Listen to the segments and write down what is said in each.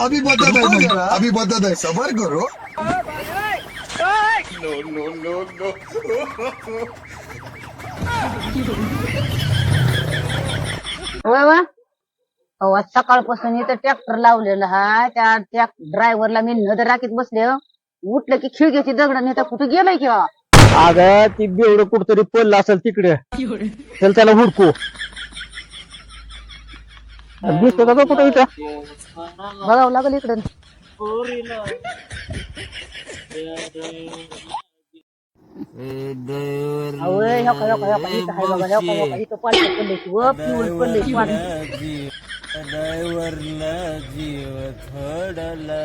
अभी बदत है भाई, अभी बदत है, सबर करो. होय वा. अहो सकाळपासून इथं ट्रॅक्टर लावलेला हा त्या ड्रायव्हरला मी नजर राखीत बसले हो. उठलं की खिळग्याची दगड नाही कुठे गेलाय किंवा अगं ती बेवडं कुठतरी पडलं असेल तिकडे. चल त्याला हुडकू. दिसतो का तो कुठं इथं? बघावं लागल इकडं. अहो ह्यो का इथं आहे बघा ह्यो का इथं पालखी पडले की व पिऊन पडले पाणी. ड्रायव्हरला जीव थोडला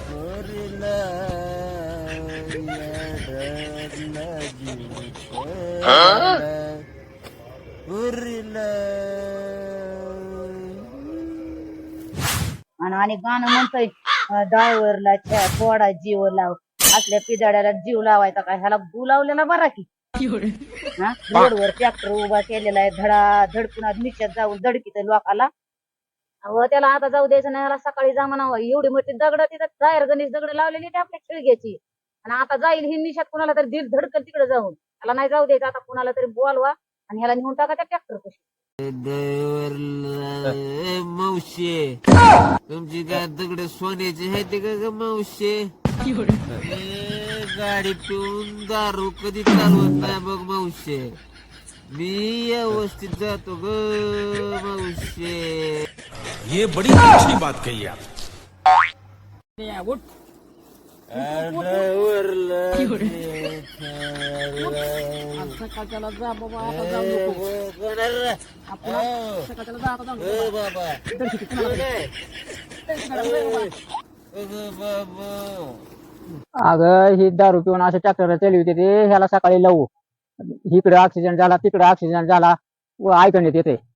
पोरीला ड्रायव्हरला जीव थोडला पोरीला. आणि गाणं म्हणतोय ड्रायव्हरला थोडा जीव लाव. असल्या पिजाड्याला जीव लावायचा काय ह्याला बोलावलेला बरा की. रोडवर ट्रॅक्टर उभा केलेला आहे धडाधड पुन्हा निश्चित जाऊन धडकीत लोकाला. अहो त्याला आता जाऊ द्यायचं नाही. ह्याला सकाळी जा म्हणावं. एवढी मोठी दगड तिथं टायर गणेश दगड लावलेली ते आपल्या खिळग्याची. आणि आता जाईल ही निशात कुणाला तरी दिल धडकल तिकडे जाऊन. त्याला नाही जाऊ द्यायचं. आता कुणाला तरी बोलवा आणि ह्याला नेऊन टाका त्या ट्रॅक्टर कशी. ड्रायव्हरला मावशे तुमची काय दगड सोन्याची आहे ते का ग मावशे? गाडी पिऊन दारू कधी चालवत नाही बघ मावशे. मी व्यवस्थित जातो ग मावशे. ये बड़ी अच्छी बात कही आप. ड्रायव्हरला सकाळच्याला जा बाबा आता जाऊ नको. सकाळच्याला जा आता जाऊ नको. अगं ही दारू पिऊन असं ट्रॅक्टर चालवते ते. ह्याला सकाळी लावू. इकडे ऑक्सिजन झाला तिकडे ऑक्सिजन झाला व ऐकण्यात येते.